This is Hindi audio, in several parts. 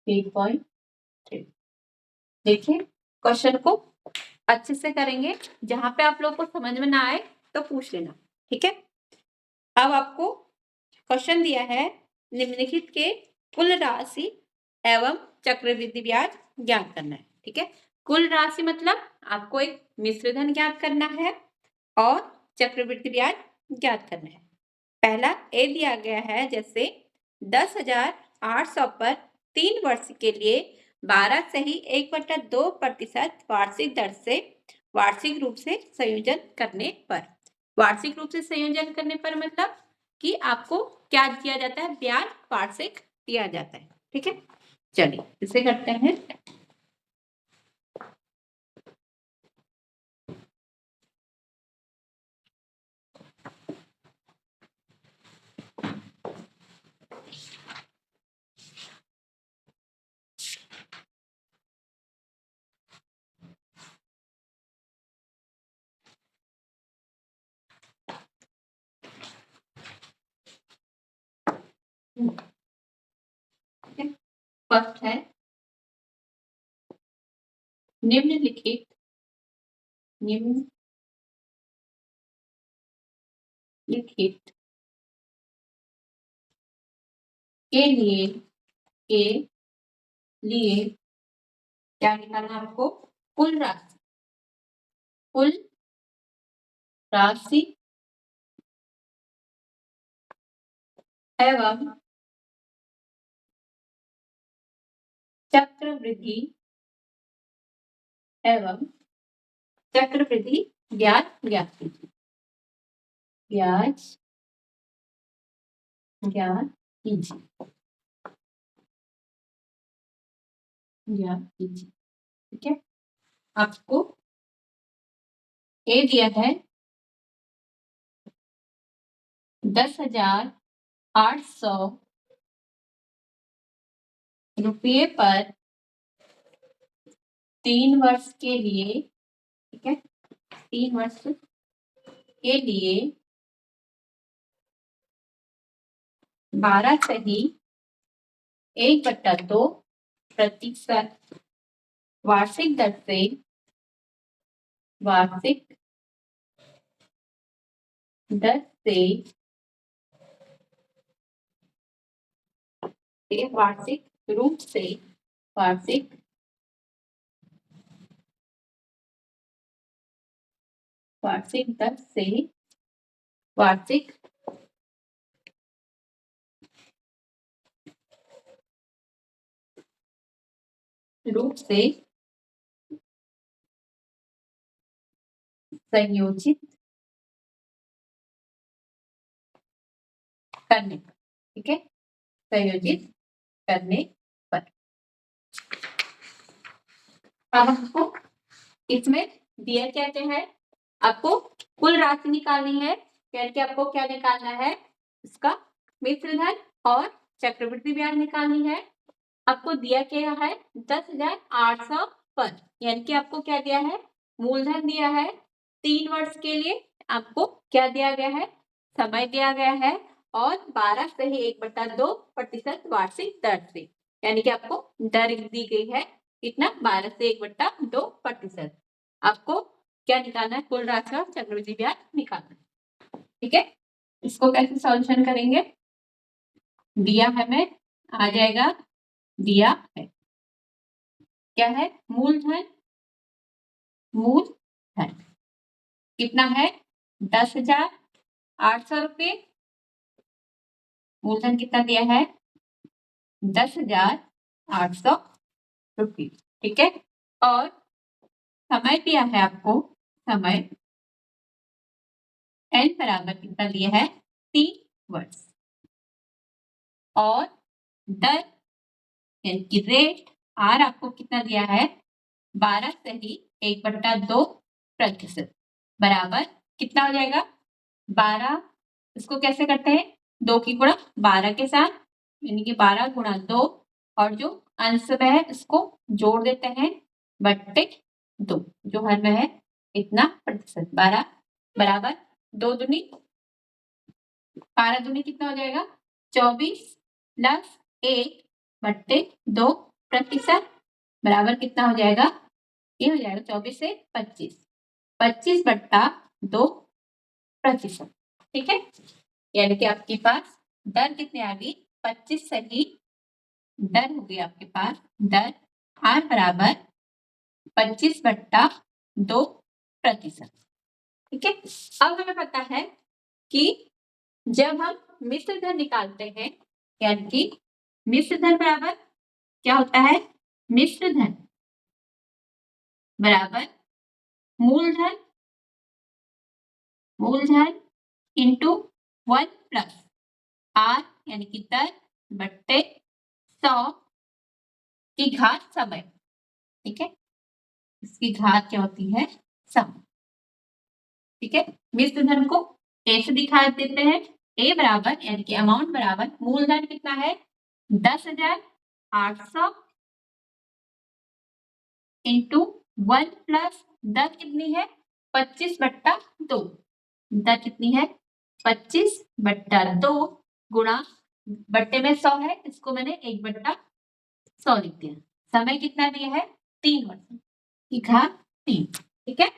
8.3। देखिए क्वेश्चन को अच्छे से करेंगे, जहां पे आप लोग को समझ में ना आए तो पूछ लेना, ठीक है। अब आपको क्वेश्चन दिया है निम्नलिखित के कुल राशि एवं चक्रवृद्धि ब्याज ज्ञात करना है, ठीक है। कुल राशि मतलब आपको एक मिश्र धन ज्ञात करना है और चक्रवृद्धि ब्याज ज्ञात करना है। पहला ए दिया गया है, जैसे 10,800 पर 3 वर्ष के लिए 12 से ही 1/2% वार्षिक दर से वार्षिक रूप से संयोजन करने पर। वार्षिक रूप से संयोजन करने पर मतलब कि आपको क्या दिया जाता है, ब्याज वार्षिक दिया जाता है, ठीक है। चलिए इसे करते हैं। फर्स्ट है निम्नलिखित के लिए क्या निकालना है आपको, कुल राशि एवं चक्रवृद्धि ब्याज ज्ञात कीजिए। ब्याज ज्ञात कीजिए, ठीक है। आपको ए दिया है 10,800 रुपये पर 3 वर्ष के लिए, ठीक है, 3 वर्ष के लिए 12 से ही 1/2% वार्षिक दर से वार्षिक रूप से वार्षिक दर से वार्षिक रूप से संयोजित करने, ठीक है, संयोजित करने पर। अब आपको इसमें दिया क्या क्या है, आपको कुल राशि निकालनी है, यानी आपको क्या निकालना है, इसका मिश्र धन और चक्रवृद्धि ब्याज निकालनी है। आपको दिया क्या है 10,800 पर, यानी कि आपको क्या दिया है, मूलधन दिया है 3 वर्ष के लिए, आपको क्या दिया गया है, समय दिया गया है और 12 से ही 1/2% वार्षिक दर से, यानी कि आपको दर दी गई है कितना, 12 से 1/2%। आपको क्या निकालना है, कुल राशि और चक्रवृद्धि ब्याज निकालना है, ठीक है। इसको कैसे सॉल्यूशन करेंगे, दिया है में आ जाएगा, दिया है क्या है, मूलधन कितना है 10,800 रुपये, मूलधन कितना दिया है 10,800 रुपये, ठीक है। और समय दिया है आपको, समय n बराबर कितना दिया है 3 वर्ष, और दर यानी कि रेट r आपको कितना दिया है 12 से ही 1/2% बराबर कितना हो जाएगा 12। इसको कैसे करते हैं, 2 की गुणा 12 के साथ, यानी कि 12 गुणा 2, और जो अंश में है इसको जोड़ देते हैं बट्टे 2, जो हर में है इतना प्रतिशत, 12 बराबर 2 दूनी 12 दूनी कितना हो जाएगा 24 प्लस 1/2 प्रतिशत बराबर कितना हो जाएगा, ये हो जाएगा 24 से 25, 25/2%। ठीक है, यानी कि आपके पास दर कितनी आ गई, 25 सही दर हो गई आपके पास, दर R बराबर 25/2%। ठीक है, अब हमें पता है कि जब हम मिश्र धन निकालते हैं, यानी कि मिश्र धन बराबर क्या होता है, मिश्र धन बराबर मूलधन इंटू 1 प्लस R यानी कि दर बट्टे 100 की घात समय। ठीक है, इसकी घात क्या होती है, समय। ठीक है, मिश्र धन को ए से दिखा देते हैं, ए बराबर यानी कि अमाउंट बराबर मूलधन कितना है 10,800 इंटू 1 प्लस दर कितनी है 25/2, दर कितनी है 25/2 गुणा बट्टे में 100 है, इसको मैंने 1/100 लिख दिया। समय कितना दिया है 3 वर्ष की घात 3। ठीक है,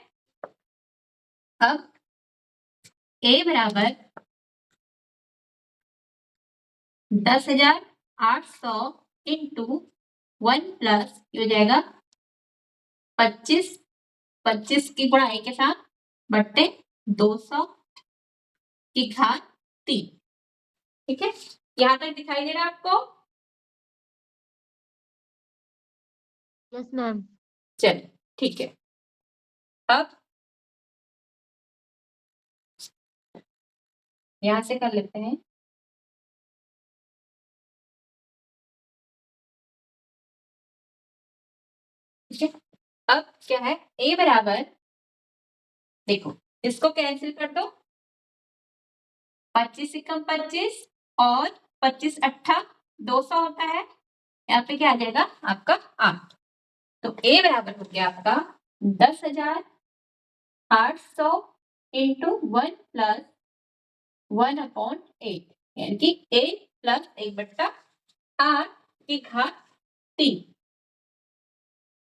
अब ए बराबर 10,800 इंटू 1 प्लस हो जाएगा 25 की गुणा ए के साथ बट्टे 200 की घात 3। ठीक है, यहां तक दिखाई दे रहा है आपको? Yes ma'am. चलिए ठीक है, अब यहां से कर लेते हैं। ठीक है, अब क्या है ए बराबर, देखो इसको कैंसिल कर दो, 25 से कम 25 और 25 अट्ठा 200 होता है, यहाँ पे क्या आ जाएगा आपका 8। तो ए बराबर हो गया आपका 10,800 इंटू 1 प्लस 1/8 यानी कि 8 प्लस 1/8 की घात 3।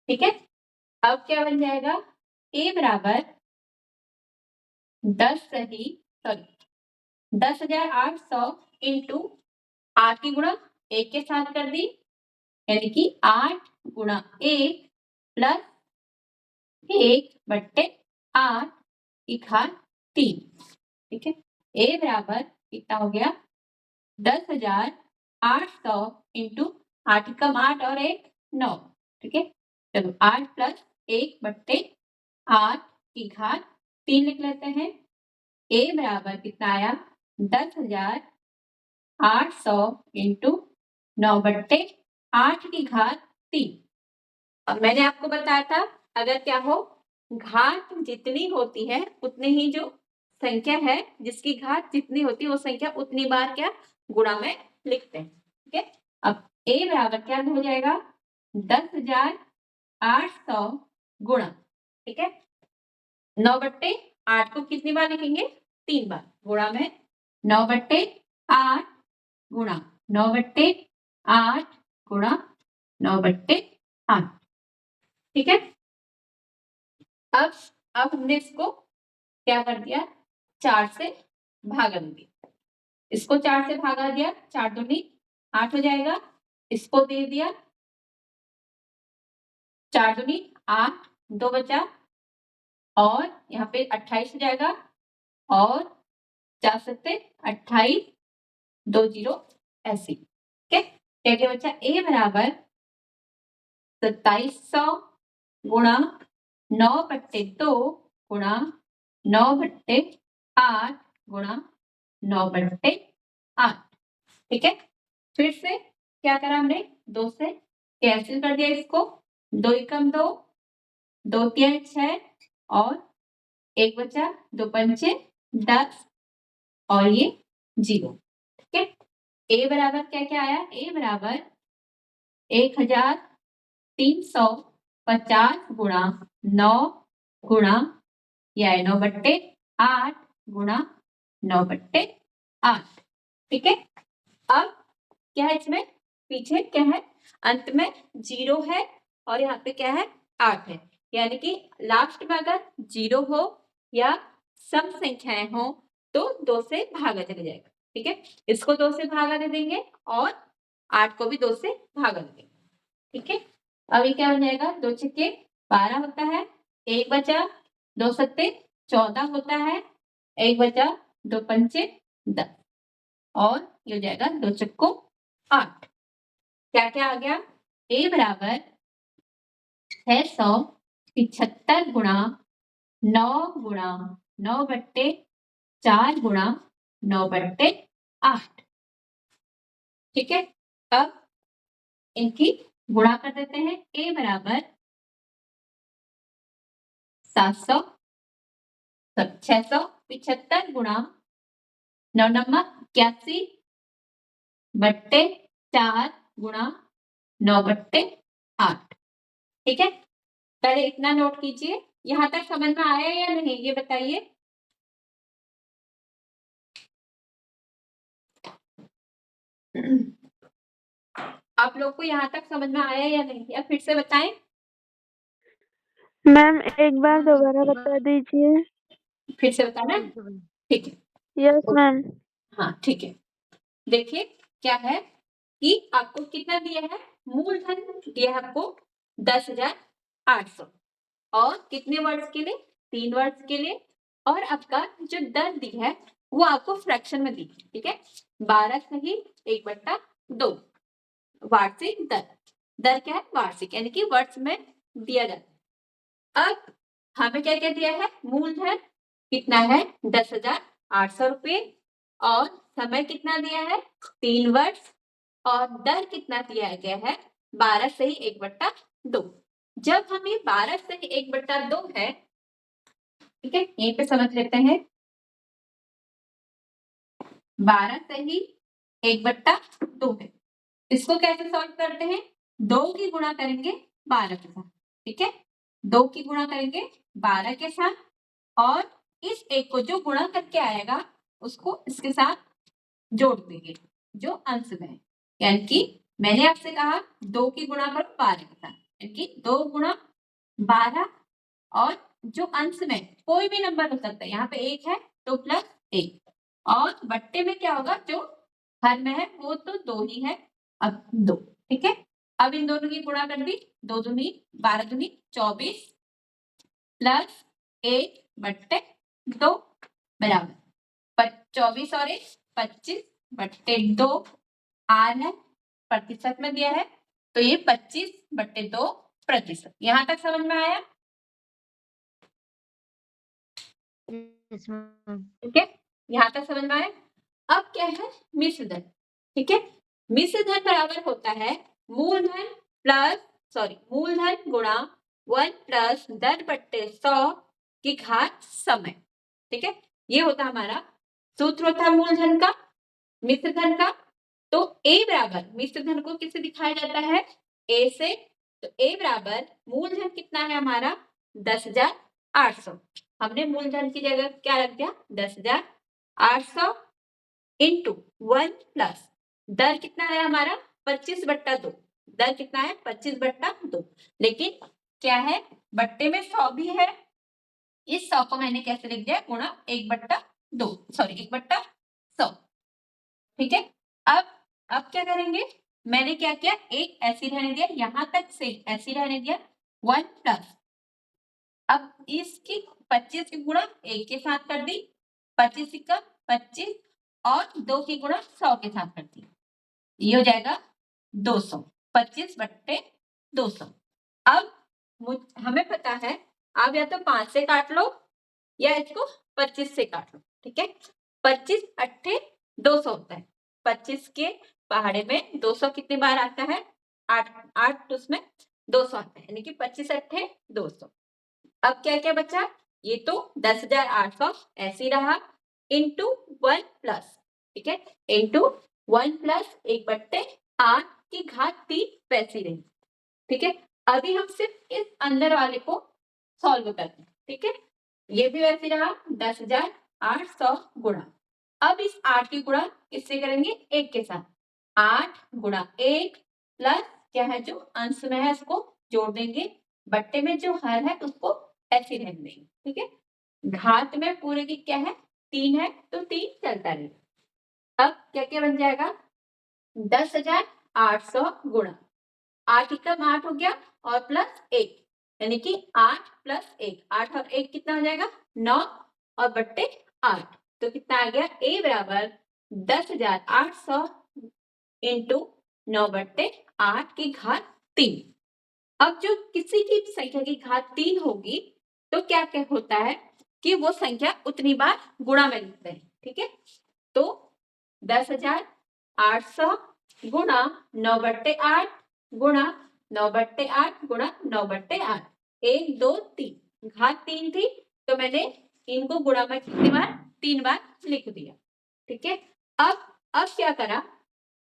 ठीक है, अब क्या बन जाएगा, ए बराबर 10,800 इंटू 8 की गुणा 1 के साथ कर दी, यानी कि 8 गुणा 1 प्लस 1/8 की घात 3। ठीक है, ए बराबर कितना हो गया 10,800 इंटू 8 कम 8 और 1 9। ठीक है, चलो 8 प्लस 1/8 की घात 3 लिख लेते हैं। ए बराबर कितना आया 10,800 इंटू 9/8 की घात 3। अब मैंने आपको बताया था अगर क्या हो घात जितनी होती है उतनी ही जो संख्या है जिसकी घात जितनी होती है वो संख्या उतनी बार क्या गुणा में लिखते हैं। ठीक है, अब ए बराबर क्या हो जाएगा 10,800 गुणा, ठीक है 9/8 को कितनी बार लिखेंगे 3 बार, गुणा में 9/8 गुणा 9/8 गुणा 9/8। ठीक है, अब हमने इसको क्या कर दिया 4 से भागा दिया, इसको 4 से भागा दिया, 4 दूनी 8 हो जाएगा, इसको दे दिया 4 दूनी 8, 2 बचा और यहाँ पे 28 हो जाएगा और 4 सकते 28 2 0 ऐसे। ठीक है, क्या क्या बचा ए बराबर 2700 गुणा 9/2 गुणा 9/8 गुणा 9/8। ठीक है, फिर से क्या करा हमने 2 से कैंसिल कर दिया, इसको 2 एकम 2 2 3 6 और 1 बचा 2 पंचे 10 और ये 0। ठीक है, ए बराबर क्या क्या आया, ए बराबर 1350 गुणा 9 गुणा या 9/8 गुणा 9/8। ठीक है, अब क्या है इसमें पीछे क्या है अंत में 0 है और यहाँ पे क्या है 8 है, यानी कि लास्ट में अगर 0 हो या सम संख्याएं हो तो 2 से भागा चला जाएगा। ठीक है, इसको 2 से भागा दे देंगे और 8 को भी 2 से भागा दे देंगे। ठीक है, अब ये क्या हो जाएगा, 2 छक्के 12 होता है, 1 बचा, 2 सत्ते 14 होता है, 1 बचा, 2 पंचे 10 और ये हो जाएगा 2 चक्को 8। क्या क्या आ गया, a बराबर 675 गुणा 9 गुणा 9/4 गुणा 9/8। ठीक है, अब इनकी गुणा कर देते हैं। a बराबर 675 गुणा 9 नमक 81/4 गुणा 9/8। ठीक है, पहले इतना नोट कीजिए। यहाँ तक समझ में आया या नहीं ये बताइए। आप लोग को यहाँ तक समझ में आया या नहीं, या फिर से बताएं। मैम एक बार दोबारा बता दीजिए। फिर से बताना, ठीक है। Yes ma'am. हाँ ठीक है, देखिए क्या है कि आपको कितना दिया है, मूलधन दिया है आपको 10,800 और कितने वर्ड्स के लिए, 3 वर्ड्स के लिए, और आपका जो दर दी है वो आपको फ्रैक्शन में दी है। ठीक है, 12 सही 1/2 वार्षिक दर। दर क्या है, वार्षिक, यानी कि वर्ष में दिया जाता है। अब हमें क्या क्या दिया है, मूलधन कितना है 10,800 रुपये और समय कितना दिया है 3 वर्ष और दर कितना दिया गया है 12 सही 1/2। जब हमें 12 सही 1/2 है, ठीक है, यहीं पे समझ लेते हैं। 12 सही 1/2 है, इसको कैसे सॉल्व करते हैं, 2 की गुणा करेंगे 12 के साथ। ठीक है, 2 की गुणा करेंगे 12 के साथ और इस एक को जो गुणा करके आएगा उसको इसके साथ जोड़ देंगे जो अंश में है। यानी कि मैंने आपसे कहा 2 की गुणा करो 12 के साथ, यानी कि 2 गुणा 12 और जो अंश में कोई भी नंबर हो सकता है, यहाँ पे 1 है तो +1 और बट्टे में क्या होगा जो हर में है वो तो 2 ही है, अब 2। ठीक है, अब इन दोनों की गुणा कर दी, 2 दूनी 12 दूनी 24 +1/2 बराबर 24 और 1 25/2 आर है, प्रतिशत में दिया है तो ये 25/2%। यहाँ तक समझ में आया। Yes ma'am. ठीक है, यहाँ तक समझ में आया। अब क्या है मिश्र धन। ठीक है, मिश्र धन बराबर होता है मूलधन गुणा 1 प्लस दर बट्टे 100 की घात समय। ठीक है, ये होता हमारा सूत्र होता है मूलधन का, मिश्र धन का। तो a बराबर मिश्र धन को किससे दिखाया जाता है, a से। तो a बराबर मूलधन कितना है हमारा 10,800, हमने मूलधन की जगह क्या रख दिया 10,800 इंटू 1 प्लस दर कितना है हमारा 25/2। दर कितना है 25/2, लेकिन क्या है बट्टे में 100 भी है, इस 100 को मैंने कैसे लिख दिया गुणा 1/2 सॉरी 1/100। ठीक है, अब क्या करेंगे, मैंने क्या किया एक ऐसी रहने दिया, यहां तक से ऐसी रहने दिया 1 प्लस, अब इसकी 25 की गुणा 1 के साथ कर दी, 25 का 25 और 2 की गुणा 100 के साथ कर दी, ये हो जाएगा 200, 25/200। अब हमें पता है आप या तो 5 से काट लो या इसको 25 से काट लो। ठीक है, 25 अट्ठे 200 होता है, 25 के पहाड़े में 200 कितनी बार आता है 8 उसमें 200 आता है, यानी कि 25 अट्ठे 200। अब क्या क्या बचा, ये तो 10,800 ऐसे रहा इंटू 1 प्लस, ठीक है, इंटू 1 प्लस 1/8 की घात 3 वैसी रही। ठीक है, अभी हम सिर्फ इस अंदर वाले को सॉल्व करते हैं। ठीक है, ये भी वैसे रहा 10,800 गुणा, अब इस 8 की गुणा किससे करेंगे 1 के साथ, 8 गुणा 1 प्लस क्या है जो अंश में है उसको जोड़ देंगे, बट्टे में जो हर है उसको ऐसे रहने देंगे। ठीक है, घात में पूरे की क्या है 3 है तो 3 चलता रहेगा। अब क्या क्या बन जाएगा 10,800 गुणा 8 एकम 8 हो गया और प्लस 1 यानी कि 8 प्लस 1, 8 और 1 कितना हो जाएगा 9 और बट्टे 8 तो कितना आ गया a बराबर 10,800 इंटू 9 बट्टे 8 की घात 3। अब जो किसी की संख्या की घात 3 होगी तो क्या क्या होता है कि वो संख्या उतनी बार गुणा में लिखते हैं। ठीक है, तो 10,800 गुणा 9 बट्टे 8 गुणा 9 बट्टे 8 गुणा 9 बट्टे 8, 1 2 3, घात 3 थी तो मैंने इनको गुणा में कितनी बार 3 बार लिख दिया। ठीक है, अब क्या करा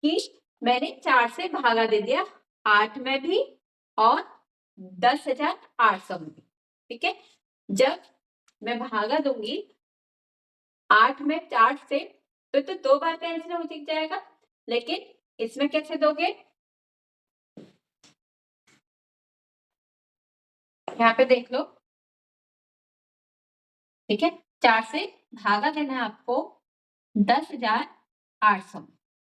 कि मैंने 4 से भागा दे दिया 8 में भी और 10,800 में भी। ठीक है, जब मैं भागा दूंगी 8 में 4 से तो 2 बार कैंसिल हो जाएगा, लेकिन इसमें कैसे दोगे यहाँ पे देख लो। ठीक है, 4 से भागा देना है आपको 10,800।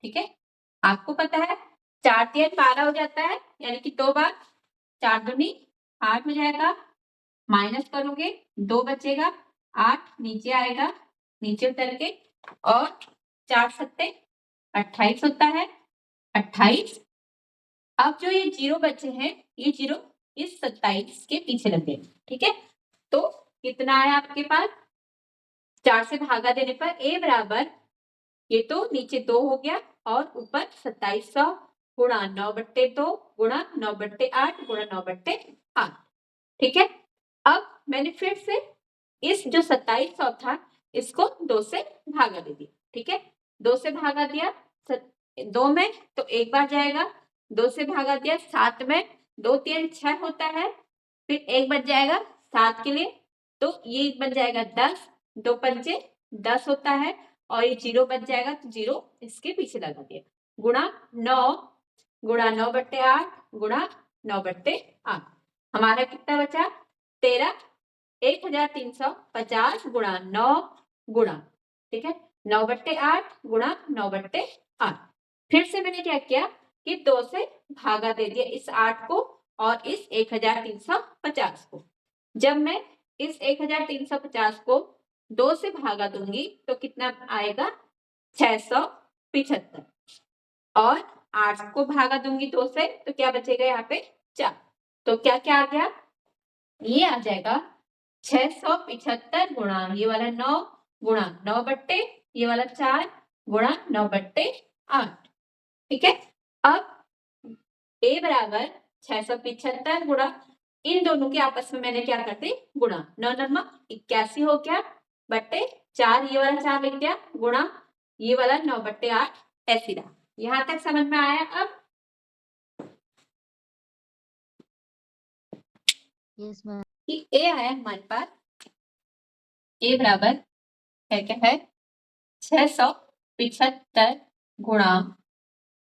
ठीक है, आपको पता है 4 3 12 हो जाता है यानी कि 2 बार 4 दूनी 8 हो जाएगा, माइनस करोगे 2 बचेगा, 8 नीचे आएगा, नीचे उतर के और 4 सत्ते 28 होता है 28। अब जो ये 0 बचे हैं ये 0 इस 27 के पीछे लग गए। ठीक है, तो कितना आया आपके पास 4 से भागा देने पर a बराबर ये तो नीचे 2 हो गया और ऊपर 2700 गुणा 9 बट्टे 2 गुणा 9 बट्टे 8 गुणा 9 बट्टे 8। ठीक है, अब मैंने फिर से इस जो 2700 था इसको 2 से भागा दे दिया। ठीक है, 2 से भागा दिया 2 में तो एक बार जाएगा, 2 से भागा दिया 7 में 2 3 6 होता है, फिर एक बच जाएगा 7 के लिए तो ये बन जाएगा 10, 2 पंचे 10 होता है और ये 0 बच जाएगा तो 0 इसके पीछे लगा दिया, गुणा 9 बट्टे 8 गुणा 9 बट्टे 8, हमारा कितना बचा 13, 1350 गुणा 9 गुणा। ठीक है, 9 बट्टे 8 गुणा 9 बट्टे 8। फिर से मैंने क्या किया कि 2 से भागा दे दिया इस 8 को और इस 1350 को। जब मैं इस 1350 को 2 से भागा दूंगी तो कितना आएगा 675 और 8 को भागा दूंगी 2 से तो क्या बचेगा यहाँ पे 4, तो क्या क्या आ गया ये आ जाएगा 675 गुणा ये वाला 9 गुणा 9 बट्टे ये वाला 4 गुणा 9 बट्टे 8। ठीक है, अब a बराबर 675 गुणा इन दोनों के आपस में मैंने क्या कर दी गुणा, 9 9 81 हो गया बट्टे 4 ये वाला 4 लिख दिया गुणा ये वाला 9 बट्टे 8 ऐसी रहा। यहाँ तक समझ में आया। अब यस मैम। कि a आया हमारे पास, a बराबर क्या है 675 गुणा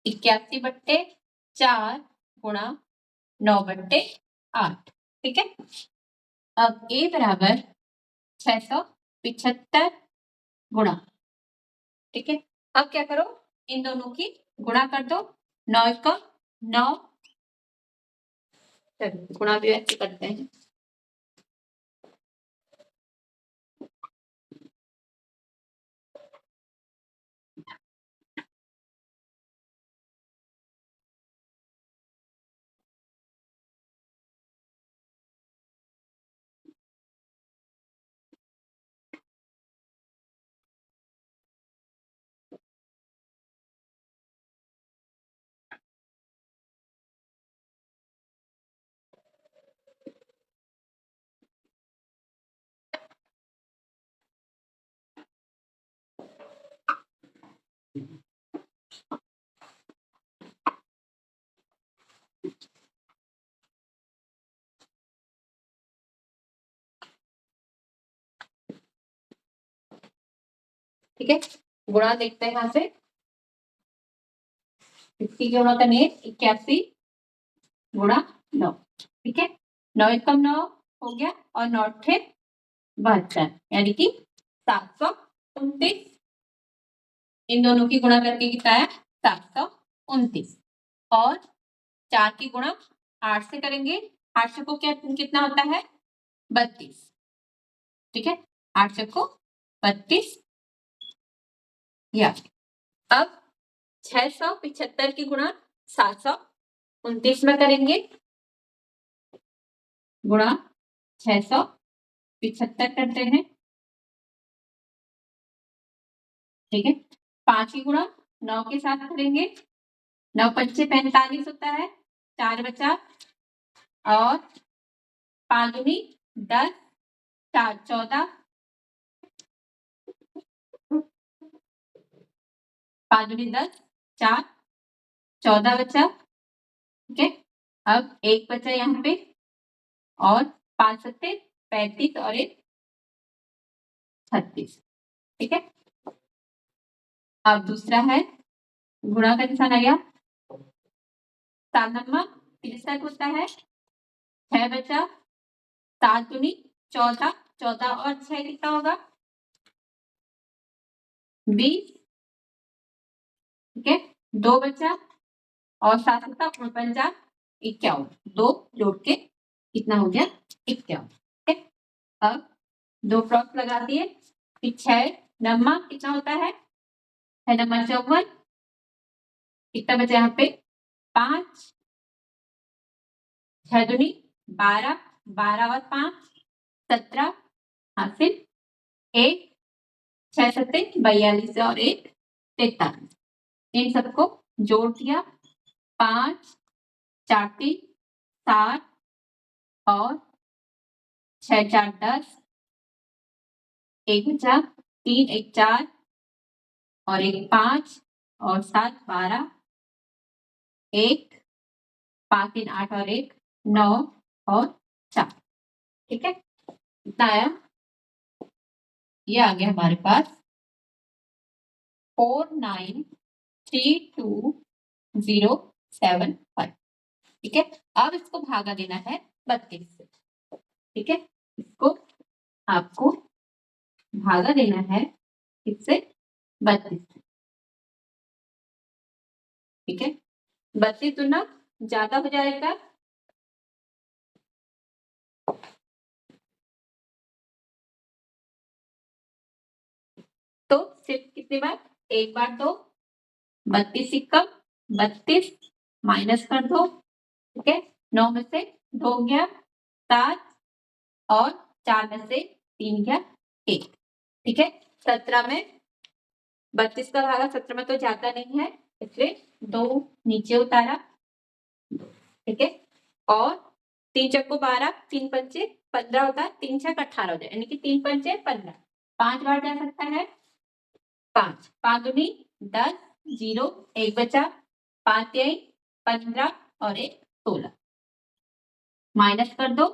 81 बट्टे 4 गुणा 9 बट्टे 8। ठीक है, अब a बराबर 675 गुणा। ठीक है, अब क्या करो इन दोनों की गुणा कर दो, 9 का 9, गुणा भी वैसे करते हैं। ठीक है, गुणा देखते हैं यहाँ से 50 के गुणा का 81 गुणा 9, ठीक है। 9 एकम 9 हो गया और 9 अट्ठे 72, यानी कि 729। इन दोनों की गुणा करके कितना है 729। और 4 की गुणा 8 से करेंगे, 8 से को क्या कितना होता है 32, ठीक है। 8 से को 32 या अब 675 की गुणा 729 में करेंगे, गुणा 675 करते हैं, ठीक है। 5 की गुणा 9 के साथ करेंगे, 9 पंचे 45 होता है, 4 बचा और 5 दूनी 10, 4 14, 5 दूनी 10, 4 14 बचा, ठीक है। अब 1 बचा यहाँ पे और 5 सत्ते 35 और 1 36, ठीक है। अब दूसरा है गुणा का निशान आ गया, 7 नम्मा 63 होता है, 6 बचा, 7 दूनी 14, 14 और 6 कितना होगा 20, ठीक है। 2 बचा और 7 सत्ता 49, 51, 2 जोड़ के कितना हो गया 51, ठीक है। अब 2 क्रॉस लगा दिए कि 6 नम्मा कितना होता है 6 नम्मा 54, कितना बचा यहाँ पे 5, 6 दूनी 12, 12 और 5 17, हासिल 1, 6 सत्ते 42 और 1 43, इन सबको जोड़ दिया 5 4 3 7 और 6 4 10, 1 बचा, 3 1 4 और 1 5 और 7 12, 1 5 3 8 और 1 9 और 4, ठीक है। कितना आया, ये आ गया हमारे पास 4932,075, ठीक है। अब इसको भागा देना है 32 से, ठीक है। इसको आपको भागा देना है इससे 32 से, ठीक है। 32 दूना ज्यादा हो जाएगा, तो सिर्फ कितनी बार एक बार, तो 32 कम 32 माइनस कर दो, ठीक है। 9 में से 2 गया 7 और 4 में से 3 गया 1, ठीक है। 17 में 32 का भागा 17 में तो जाता नहीं है, इसलिए 2 नीचे उतारा, ठीक है। और 3 चक्को 12, 3 पंचे 15 होता है, 3 छक 18 हो जाए, यानी कि 3 पंचे 15, 5 बार जा सकता है 5, 5 दूनी 10, 0 1 बचा, 5 3 15 और 1 16, माइनस कर दो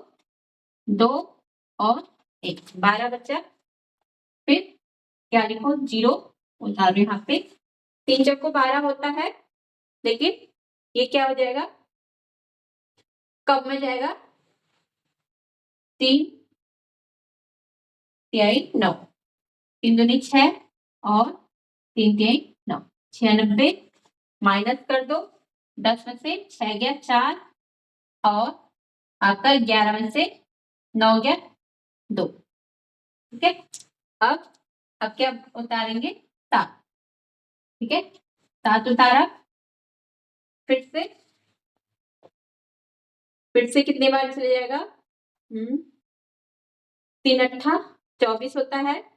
2 और 1 12 बचा, फिर क्या लिखो 0 उतारो यहाँ पे, 3 चक्को 12 होता है, लेकिन ये क्या हो जाएगा कब में जाएगा 3 तिहाई 9, 3 दूनी 6 और 3 तिहाई 9, 96, माइनस कर दो 10 में से 6 गया 4 और आपका 11 में से 9 गया 2, ठीक है। अब क्या उतारेंगे 7, ठीक है। 7 उतारा, फिर से कितने बार चले जाएगा 3 अट्ठा 24 होता है,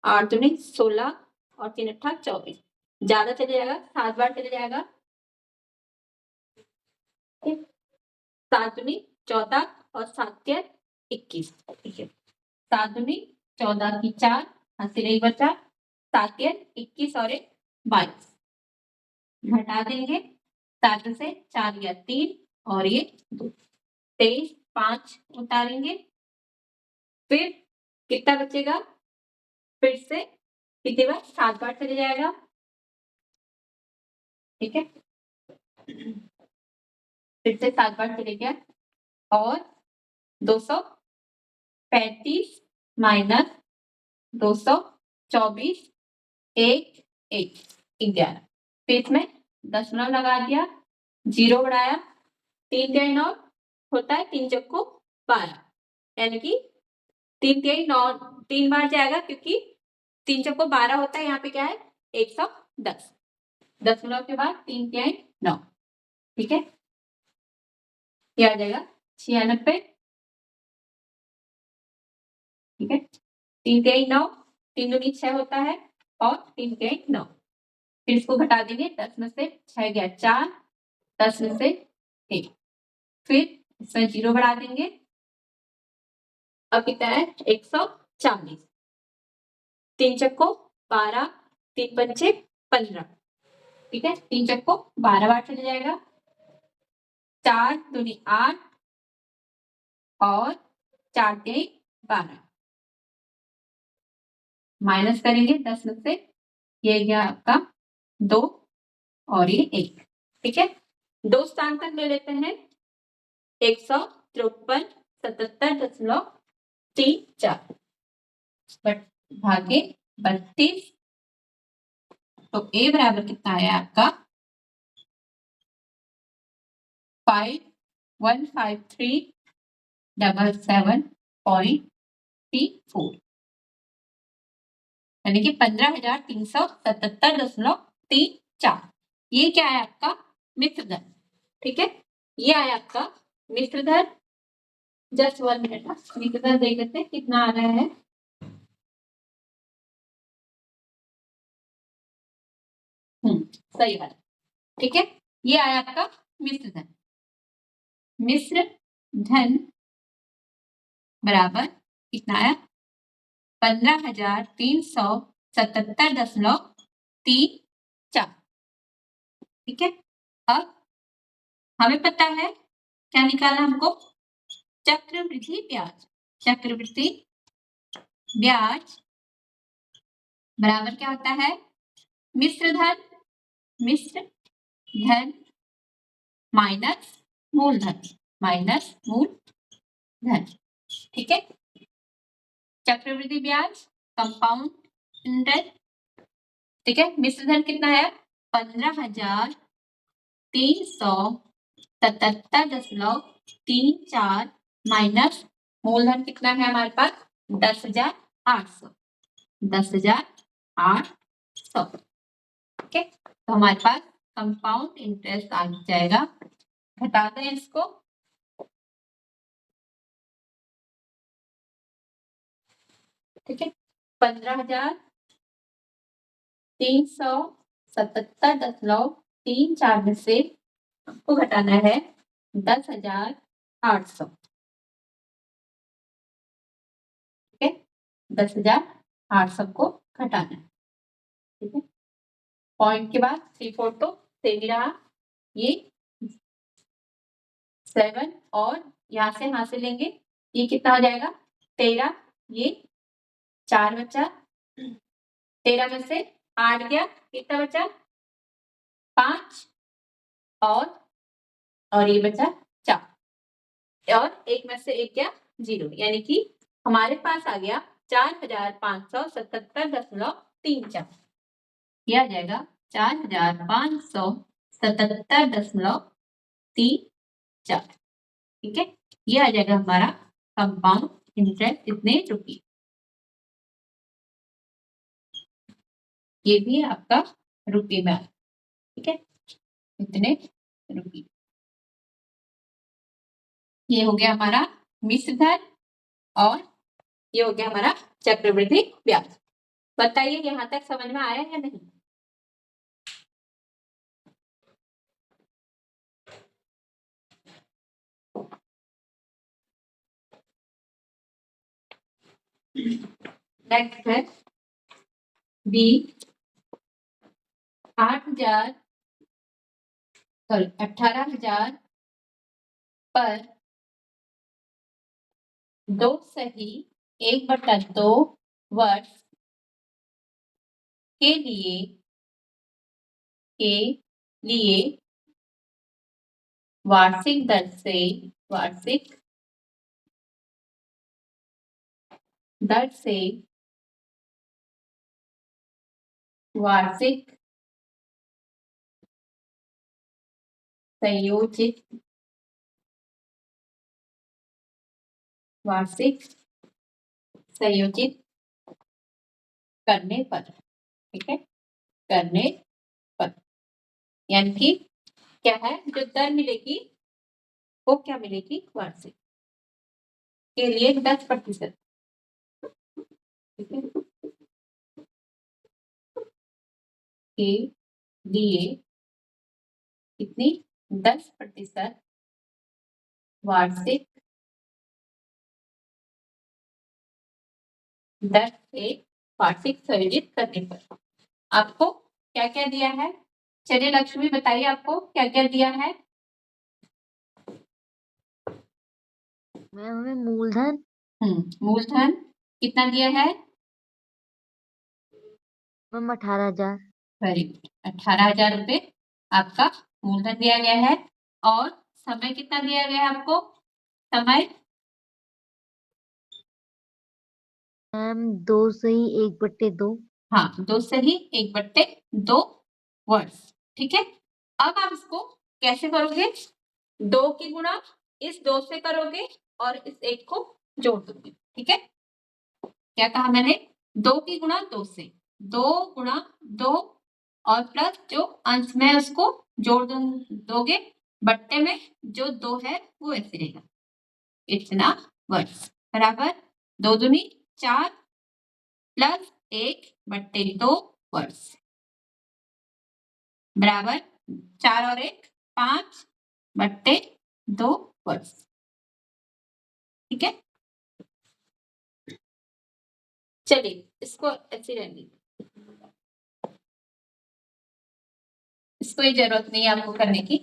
8 दूनी 16 और 3 अट्ठा 24, ज्यादा चले जाएगा 7 बार चले जाएगा, 7 दूनी 14 और 7 के 21, ठीक है। 7 दूनी 14 की 4, हासिल 1 बचा, 7 के 21 और 1 22, घटा देंगे 7 से 4 गया 3 और ये 2, 23 5 उतारेंगे, फिर कितना बचेगा, फिर से कितनी बार 7 बार चले जाएगा, ठीक है। फिर से 7 बार चले गया और 235 माइनस 224 1 1 11। फिर इसमें दशमलव लगा दिया, 0 बढ़ाया, 3 तिहाई 9 होता है, 3 चौको 12, यानी कि 3 तिहाई 9 3 बार जाएगा क्योंकि 3 चौको 12 होता है। यहाँ पे क्या है 110, दशमलव के बाद 3 तिहाई 9, ठीक है। ये आ जाएगा 96, ठीक है। 3 तिहाई 9, 3 दूनी 6 होता है और 3 तिहाई 9। फिर इसको घटा देंगे, 10 में से 6 गया 4, 10 में से 1, फिर इसमें 0 बढ़ा देंगे, अब कितना है 140, 3 चक्को 12, 3 पंचे 15, ठीक है। 3 चक्को 12 बार चले जाएगा, 4 दूनी 8 और 4 तिहाई 12, माइनस करेंगे 10 में से, ये गया आपका 2 और ये 1, ठीक है। 2 स्थान तक ले लेते हैं, 153.77.34 भागे 32, तो ए बराबर कितना है आपका 5153.77.34, यानी कि 15,377.34। ये क्या है आपका मिश्र धन, ठीक है। ये आया आपका मिश्र धन। जस्ट 1 मिनट, मिश्र धन देख लेते हैं कितना आ रहा है। सही बात, ठीक है। ये आया आपका मिश्र धन। मिश्र धन बराबर कितना आया 15,377.34, ठीक है। अब हमें पता है क्या निकालना हमको, चक्रवृद्धि ब्याज। चक्रवृद्धि ब्याज बराबर क्या होता है मिश्र धन माइनस मूलधन, ठीक है। चक्रवृद्धि ब्याज कंपाउंड इंटरेस्ट, ठीक है। मिश्र धन कितना है 15,377.34 माइनस मूलधन कितना है हमारे पास 10,800, 10,800, ठीक है। तो हमारे पास कंपाउंड इंटरेस्ट आ जाएगा, घटाते हैं इसको, ठीक है। 15,377.34 में से आपको घटाना है 10,800, ठीक है। 10,800 को घटाना है, ठीक है। पॉइंट के बाद 3/4 तो सेम ही रहा, ये 7 और यहाँ से लेंगे, ये कितना हो जाएगा 13, ये 4 बचा, 13 में से 8 गया, कितना बचा 5 और ये बचा 4 और 1 में से 1 गया 0, यानी कि हमारे पास आ गया 4,577.34, ये आ जाएगा 4,577.34, ठीक है। ये आ जाएगा हमारा कंपाउंड इंटरेस्ट कितने रुपये, ये भी आपका रुपये में, ठीक है, इतने रुपये। ये हो गया हमारा मिश्र धन और ये हो गया हमारा चक्रवृद्धि ब्याज। बताइए यहाँ तक समझ में आया या नहीं। नेक्स्ट है बी 18,000 पर 2 सही 1/2 वर्ष के लिए वार्षिक दर से वार्षिक दर से वार्षिक संयोजित वार्षिक संयोजित करने पर, ठीक है, करने पर, यानी कि क्या है, जो दर मिलेगी वो क्या मिलेगी, वार्षिक के लिए 10%, ठीक है, के लिए कितनी, 10% वार्षिक दर से वार्षिक संयोजित करने पर। आपको क्या क्या दिया है, चलिए लक्ष्मी बताइए आपको क्या क्या दिया है। मैम हमें मूलधन मूलधन कितना दिया है, मैम 18,000। वेरी गुड, 18,000 रुपए आपका मूलधन दिया गया है। और समय कितना दिया गया है आपको, समय मैम 2 सही 1/2। हाँ, 2 सही 1/2 वर्ष, ठीक है। अब आप इसको कैसे करोगे, 2 की गुणा इस 2 से करोगे और इस 1 को जोड़ दोगे, ठीक है। क्या कहा मैंने, 2 की गुणा 2 से, 2 गुणा 2 और प्लस जो अंश में उसको जोड़ दोगे, बट्टे में जो 2 है वो ऐसे रहेगा, इतना वर्ष बराबर 2 दूनी 4 प्लस 1/2 वर्ष बराबर 4 और 1 5/2 वर्ष, ठीक है। चलिए इसको ऐसे रहने दीजिए, इसको ही जरूरत नहीं है आपको करने की,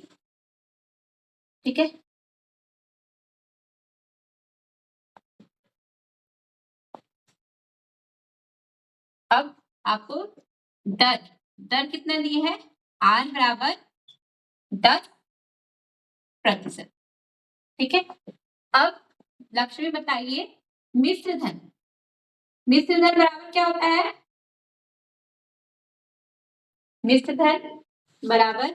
ठीक है। अब आपको दर दर कितना दी है, आर बराबर 10%, ठीक है। अब लक्ष्मी बताइए, मिश्र धन बराबर क्या होता है, मिश्र धन बराबर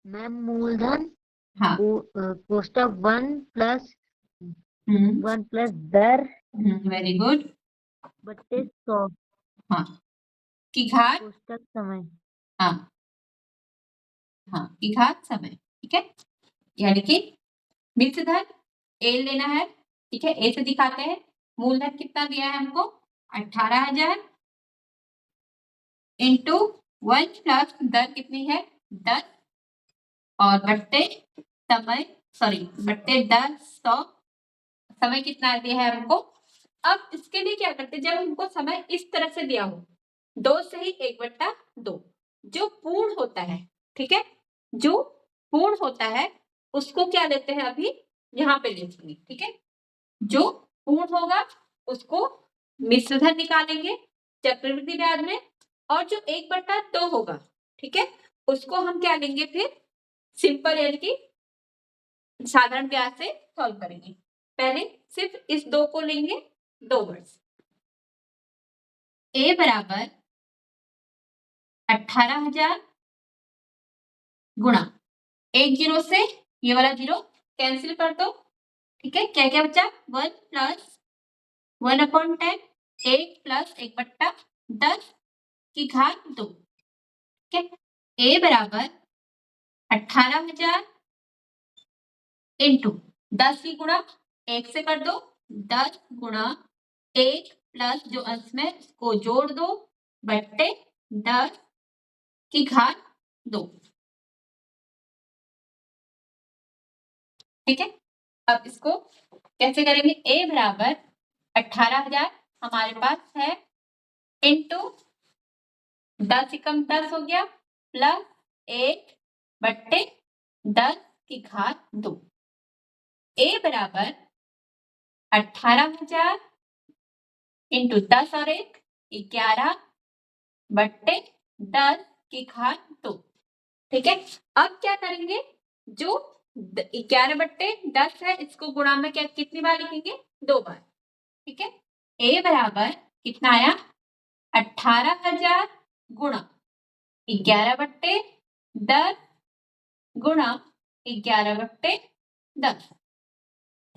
मैम मूलधन हाँ कोष्टक 1 प्लस दर वेरी गुड, बट्टे 100 हाँ की घात कोष्टक समय। हाँ की घात समय, ठीक है। यानी कि मिश्र धन ए लेना है, ठीक है, ए से दिखाते हैं। मूलधन कितना दिया है हमको, 18,000 इंटू 1 प्लस दर कितनी है 10 और बट्टे समय, सॉरी बट्टे 10 100, समय कितना दिया है हमको। अब इसके लिए क्या करते हैं, जब हमको समय इस तरह से दिया हो, 2 सही 1/2 जो पूर्ण होता है, ठीक है, जो पूर्ण होता है उसको क्या लेते हैं, अभी यहाँ पे लिखेंगे, ठीक है। जो पूर्ण होगा उसको मिश्रधन निकालेंगे चक्रवृद्धि ब्याज में, और जो 1/2 होगा, ठीक है, उसको हम क्या लेंगे फिर सिंपल यानी कि साधारण ब्याज से सॉल्व करेंगे। पहले सिर्फ इस 2 को लेंगे, 2 वर्ष, ए बराबर 18,000 गुणा 1 0 से ये वाला 0 कैंसिल कर दो, ठीक है। क्या क्या बचा, 1 प्लस 1/10 1 प्लस 1/10 की घात 2, ठीक है। ए बराबर 18,000 इंटू 10 की गुणा 1 से कर दो, 10 गुणा 1 प्लस जो अंश में उसको जोड़ दो बट्टे 10 की घात 2, ठीक है। अब इसको कैसे करेंगे, ए बराबर 18,000 हमारे पास है इंटू 10 एकम 10 हो गया प्लस 1/10 की घात 2, ए बराबर 18,000 इंटू 10 और 1 11/10 की घात 2, ठीक है। अब क्या करेंगे, जो 11/10 है इसको गुणा में क्या कितनी बार लिखेंगे, 2 बार। ठीक है। ए बराबर कितना आया, 18,000 गुणा 11/10 गुणा 11/10।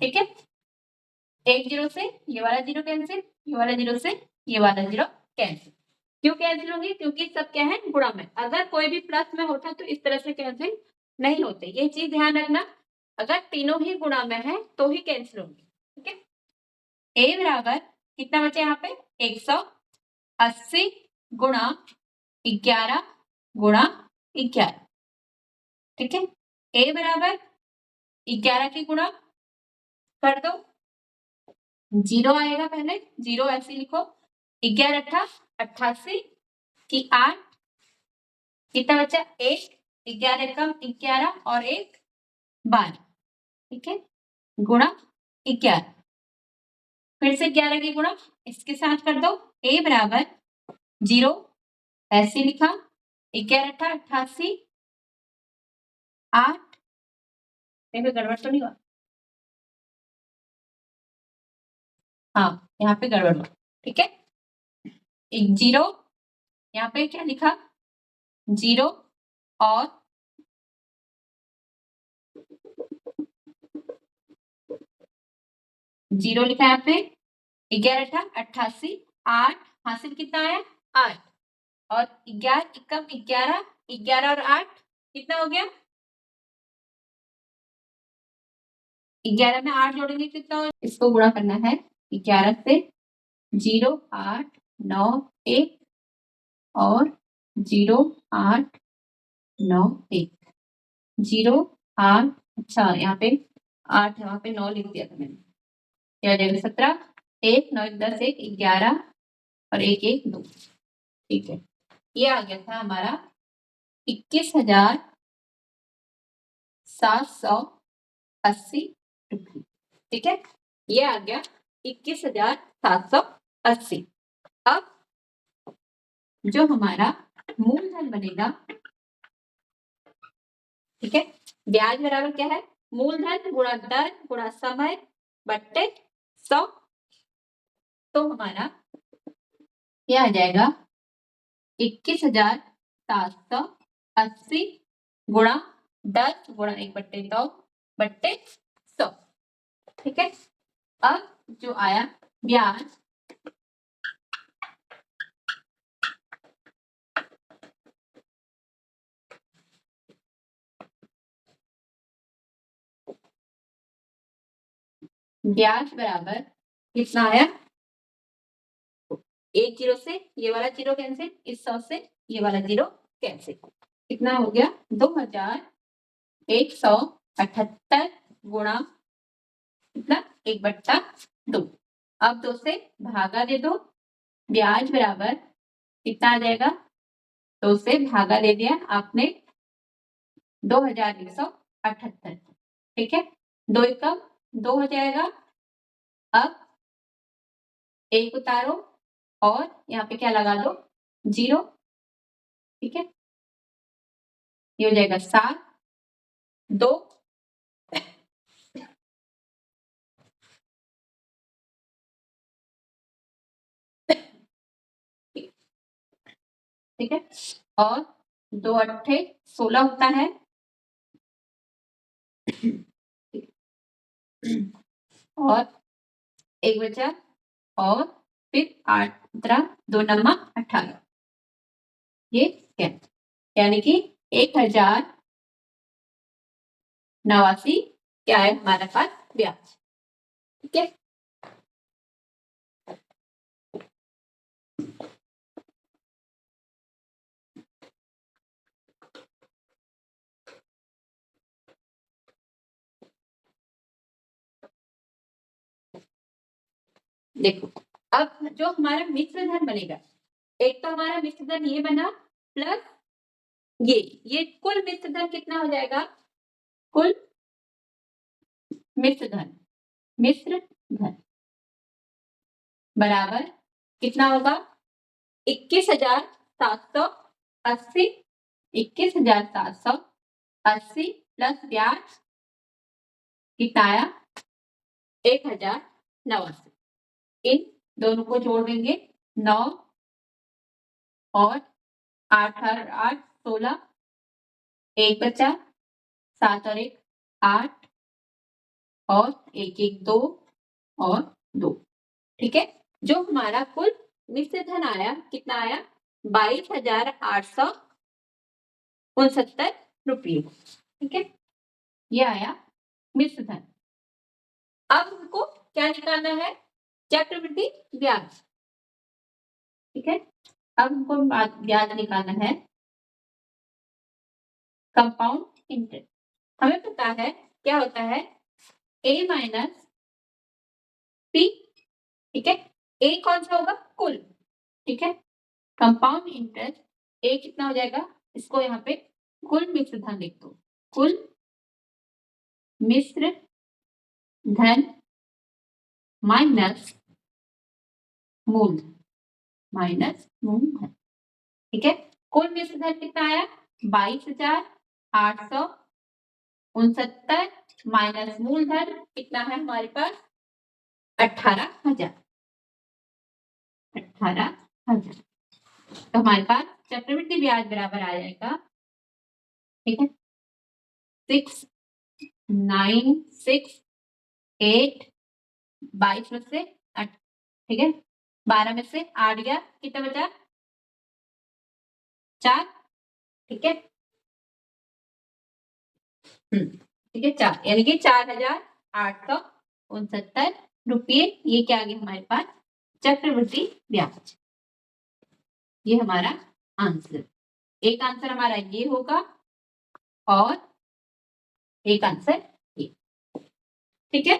ठीक है। एक जीरो से ये वाला जीरो कैंसिल, ये वाला जीरो से ये वाला जीरो कैंसिल। क्यों कैंसिल होंगे, क्योंकि सब क्या है, गुणा में। अगर कोई भी प्लस में होता तो इस तरह से कैंसिल नहीं होते, ये चीज ध्यान रखना। अगर तीनों ही गुणा में है तो ही कैंसिल होंगे। ठीक है। ए बराबर कितना बचे यहाँ पे, 180 गुणा 11 गुणा 11। ठीक है। ए बराबर 11 की गुणा कर दो, जीरो आएगा, पहले जीरो ऐसे लिखो, 11 अट्ठा 88 की 8, कितना बचा, 1, 11 कम 11 और 1 12। ठीक है। गुणा 11, फिर से 11 की गुणा इसके साथ कर दो। ए बराबर 0 ऐसे लिखा, 11 अट्ठा 88 8, देखो गड़बड़ तो नहीं हुआ, हाँ यहाँ पे गड़बड़ हुआ। ठीक है। एक जीरो, यहाँ पे क्या लिखा, 0 और जीरो लिखा यहाँ पे, 11 अट्ठा 88 8 हासिल कितना आया, 8 और 11 कम 11, 11 और 8 कितना हो गया, 11 में 8 जोड़ेंगे कितना हो, इसको गुणा करना है 11 से, 0 8 9 1 और 0 8 9 1, 0 8, अच्छा यहाँ पे 8 है, वहां पे 9 लिख दिया था मैंने, क्या हो जाएगा 17, 1 9 10 1 11 और 1 1 2। ठीक है। ये आ गया था हमारा 21,780 रुपये। ठीक है। ये आ गया 21,780। अब जो हमारा मूलधन बनेगा, ठीक है, ब्याज बराबर क्या है, मूलधन गुणा दर गुणा समय बट्टे 100। तो हमारा क्या आ जाएगा, 21,780 गुणा 10 गुणा 1/2 बट्टे 100। ठीक है। अब जो आया ब्याज, ब्याज बराबर कितना आया, एक जीरो से ये वाला जीरो कैंसिल, इस 100 से ये वाला जीरो कैंसिल, कितना हो गया 2,178 गुणा कितना 1/2। अब 2 से भागा दे दो, ब्याज बराबर कितना आ जाएगा, 2 से भागा दे दिया आपने 2,178। ठीक है। 2 एकम 2 हो जाएगा। अब 1 उतारो और यहाँ पे क्या लगा दो, 0। ठीक है। ये हो जाएगा 7 2, ठीक है, और 2 अट्ठे 16 होता है, और 1 बचा, और फिर 8 2 नमा 18, ये क्या, यानी कि 1,089 क्या है हमारे पास ब्याज। ठीक है। देखो, अब जो हमारा मिश्र धन बनेगा, एक तो हमारा मिश्र धन ये बना, प्लस ये कुल मिश्र धन कितना हो जाएगा, कुल मिश्र धन बराबर कितना होगा, 21,780 21,780 प्लस ब्याज कितना आया 1,089। इन दोनों को जोड़ देंगे 9 और 8 और 8 16, एक बचा 7 और 1 8 और 1 1 2 और 2। ठीक है, जो हमारा कुल मिश्र धन आया कितना आया 22,869 रुपये। ठीक है, ये आया मिश्र धन। अब हमको क्या निकालना है चक्रवृद्धि ब्याज। ठीक है, अब हमको ब्याज निकालना है कंपाउंड इंटरेस्ट। हमें पता है क्या होता है a माइनस p। ठीक है, a कौन सा होगा कुल। ठीक है, कंपाउंड इंटरेस्ट a कितना हो जाएगा, इसको यहाँ पे कुल मिश्र धन लिख दो, कुल मिश्र धन माइनस मूल धन। ठीक है, कुल मिश्र धन कितना आया 22,869 माइनस मूल धन कितना है हमारे पास 18,000। तो हमारे पास चक्रवृद्धि ब्याज बराबर आ जाएगा, ठीक है 6968 22 में से 8, ठीक है 12 में से 8 गया कितना बचा 4। ठीक है, ठीक है 4, यानी कि 4,869 रुपये। ये क्या आ गया हमारे पास चक्रवृद्धि ब्याज। ये हमारा आंसर, एक आंसर हमारा ये होगा और एक आंसर ये। ठीक है,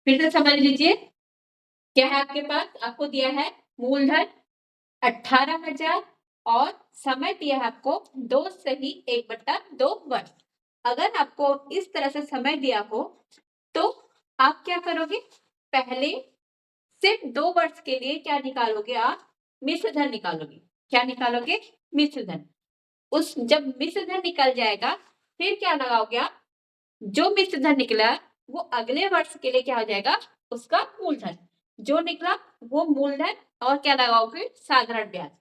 फिर से समझ लीजिए क्या है आपके पास, आपको दिया है मूलधन 18,000 और समय दिया है आपको 2 सही 1/2 वर्ष। अगर आपको इस तरह से समय दिया हो तो आप क्या करोगे, पहले सिर्फ 2 वर्ष के लिए क्या निकालोगे आप मिश्र धन निकालोगे। क्या निकालोगे मिश्र धन। उस जब मिश्र धन निकल जाएगा फिर क्या लगाओगे आप, जो मिश्र धन निकला वो अगले वर्ष के लिए क्या हो जाएगा उसका मूलधन, जो निकला वो मूलधन और क्या लगाओगे साधारण ब्याज,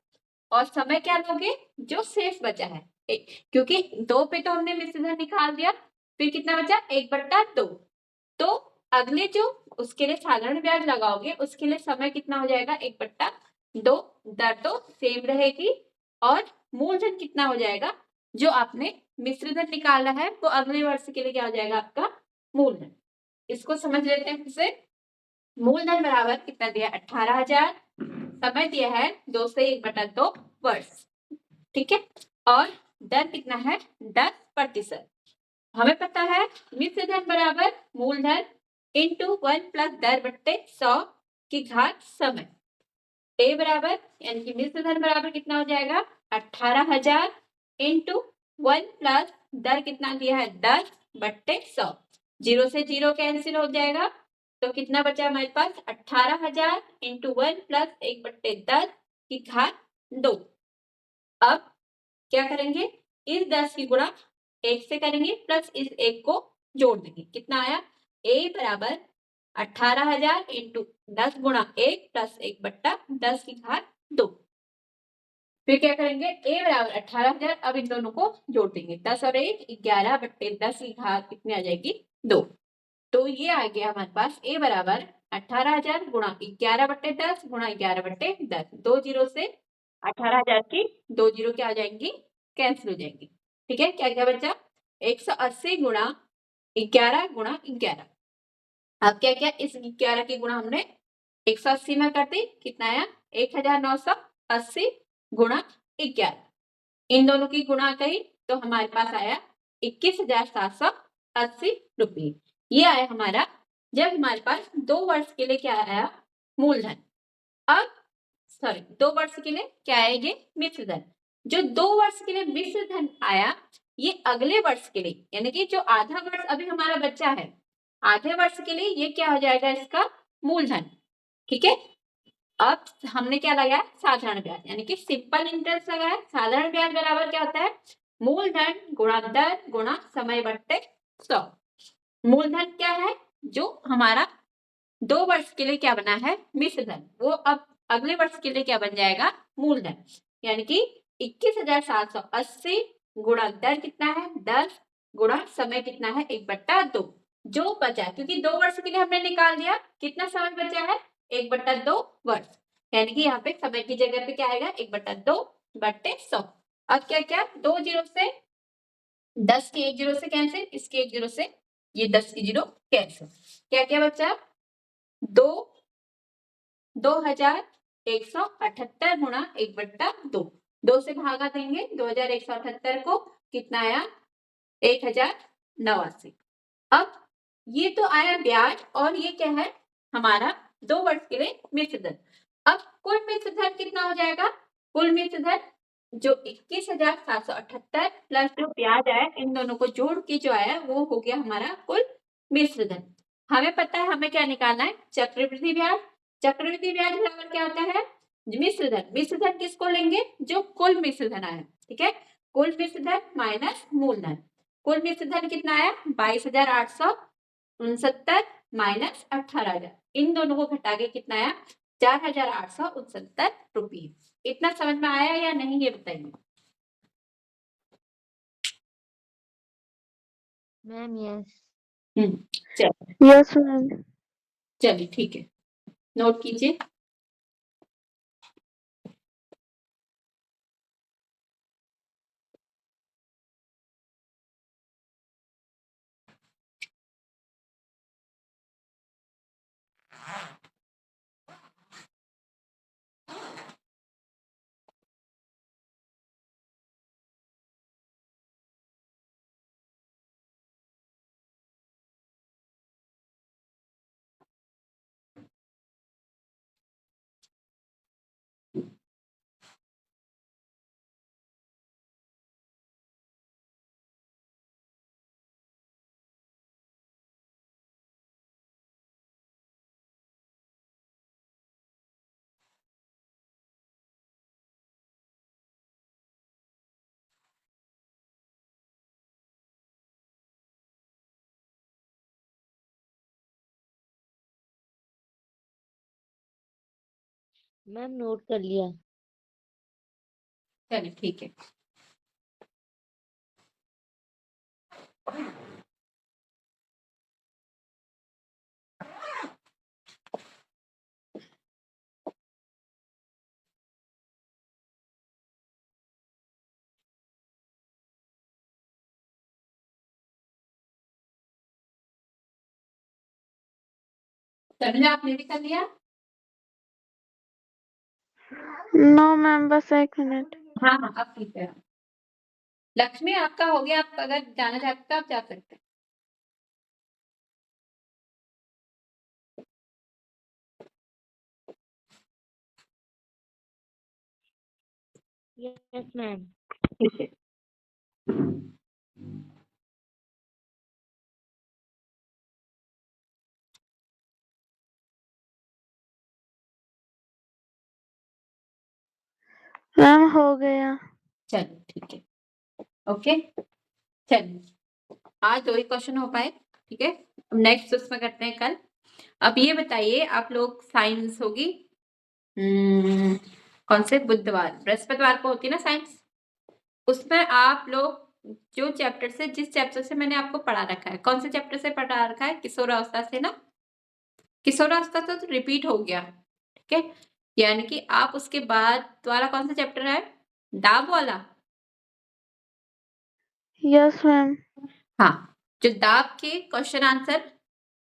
और समय क्या लोगे जो शेष बचा है क्योंकि 2 पे तो हमने मिश्र धन निकाल दिया, फिर कितना बचा 1/2। तो अगले जो उसके लिए साधारण ब्याज लगाओगे उसके लिए समय कितना हो जाएगा 1/2, दर तो सेम रहेगी और मूलधन कितना हो जाएगा जो आपने मिश्र धन निकाला है वो अगले वर्ष के लिए क्या हो जाएगा आपका मूलधन। इसको समझ लेते हैं फिर से। मूलधन बराबर कितना दिया 18,000, समय दिया है 2 से 1/2 वर्ष। ठीक है, और दर कितना है 10%। हमें पता है मिश्र धन बराबर मूलधन इंटू 1 प्लस दर बट्टे 100 की घात समय। ए बराबर यानी कि मिश्र धन बराबर कितना हो जाएगा 18,000 इंटू 1 प्लस दर कितना दिया है 10/100। 0 से 0 कैंसिल हो जाएगा तो कितना बचा हमारे पास 18,000 इंटू 1 प्लस 1/10 की घात 2। अब क्या करेंगे इस 10 की गुणा 1 से करेंगे प्लस इस 1 को जोड़ देंगे, कितना आया a बराबर 18,000 इंटू 10 गुणा 1 प्लस 1/10 की घात 2। फिर क्या करेंगे a बराबर 18,000, अब इन दोनों को जोड़ देंगे 10 और 1 11/10 की घात कितनी आ जाएगी 2। तो ये आ गया हमारे पास a बराबर 18,000 गुणा 11/10 गुणा 11/10। 2 जीरो से 18,000 की 2 जीरो क्या आ जाएंगी कैंसिल हो जाएंगी। ठीक है, क्या क्या बचा 180 गुणा 11 गुणा 11। अब क्या क्या इस 11 की गुणा हमने 180 में कर दी, कितना आया 1980 गुणा 11। इन दोनों की गुणा करी तो हमारे पास आया 21,780 रुपये। ये आया हमारा जब हमारे पास 2 वर्ष के लिए क्या आया मूलधन। अब सॉरी 2 वर्ष के लिए क्या आया ये मिश्र धन। जो 2 वर्ष के लिए मिश्र धन आया ये अगले वर्ष के लिए यानी कि जो आधा वर्ष अभी हमारा बच्चा है आधे वर्ष के लिए ये क्या हो जाएगा इसका मूलधन। ठीक है, अब हमने क्या लगाया, साधारण ब्याज, यानी कि सिंपल इंटरेस्ट लगाया। साधारण ब्याज बराबर क्या होता है, मूलधन गुणा दर गुणा समय बट्टे 100। मूलधन क्या है, जो हमारा 2 वर्ष के लिए क्या बना है, मिश्र धन, वो अब अगले वर्ष के लिए क्या बन जाएगा, मूलधन, यानी कि 21,780 गुणा दर कितना है 10 गुणा समय कितना है 1/2, जो बचा, क्योंकि 2 वर्ष के लिए हमने निकाल दिया, कितना समय बचा है 1/2 वर्ष, यानी कि यहाँ पे समय की जगह पे क्या आएगा 1/2/100। अब क्या क्या, 2 जीरो से 10 की 1 जीरो से कैंसिल, इसकी 1 जीरो से ये 10 की जीरो कैंसिल, क्या क्या बचा, 2178 गुणा 1/2, 2 से भागा देंगे 2178 को, कितना आया 1089। अब ये तो आया ब्याज, और ये क्या है हमारा 2 वर्ष के लिए मिश्र धन। अब कुल मिश्र धन कितना हो जाएगा, कुल मिश्र धन जो 21,778 प्लस जो ब्याज आया, इन दोनों को जोड़ के जो आया वो हो गया हमारा कुल मिश्र धन। हमें पता है हमें क्या निकालना है, चक्रवृद्धि ब्याज। चक्रवृद्धि ब्याज बराबर क्या होता है, मिश्र धन। मिश्र धन किसको लेंगे, जो कुल मिश्र धन आया, ठीक है, कुल मिश्र धन माइनस मूलधन। कुल मिश्र धन कितना आया 22,869 माइनस 18,000, इन दोनों को घटा के कितना आया 4,869 रुपये। इतना समझ में आया या नहीं, ये बताइए। Ma'am yes. चलिए यस मैम। चलिए ठीक है, नोट कीजिए। मैम नोट कर लिया। चलिए ठीक है, तनुजा आपने भी कर लिया। नो मैम, बस 1 मिनट। हाँ हाँ अब ठीक है। लक्ष्मी आपका हो गया, आप अगर जाना चाहते हो आप जा सकते हैं। Yes ma'am. ठीक है, मैम हो गया। चलिए ठीक है, ओके। चलिए आज 2 ही क्वेश्चन हो पाए, ठीक है, अब नेक्स्ट उसमें करते हैं कल। अब ये बताइए, आप लोग साइंस होगी कौन से बुधवार बृहस्पतिवार को होती है ना साइंस, उसमें आप लोग जो चैप्टर से, जिस चैप्टर से मैंने आपको पढ़ा रखा है, कौन से चैप्टर से पढ़ा रखा है, किशोरावस्था से ना, किशोरावस्था तो रिपीट हो गया, ठीक है, यानी कि आप उसके बाद दोबारा कौन सा चैप्टर है, दाब वाला। Yes ma'am. हाँ, जो दाब के क्वेश्चन आंसर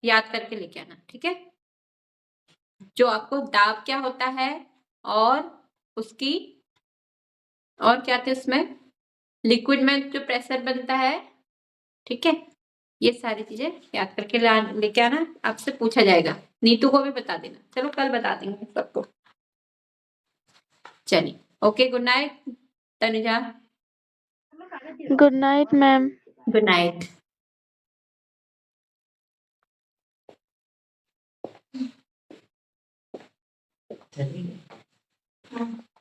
याद करके लेके आना, ठीक है, जो आपको दाब क्या होता है और उसकी, और क्या थे उसमें, लिक्विड में जो प्रेशर बनता है, ठीक है, ये सारी चीजें याद करके लेके आना, आपसे पूछा जाएगा। नीतू को भी बता देना, चलो कल बता देंगे सबको। चलिए okay, good night Tanuja. Good night ma'am. Good night. हाँ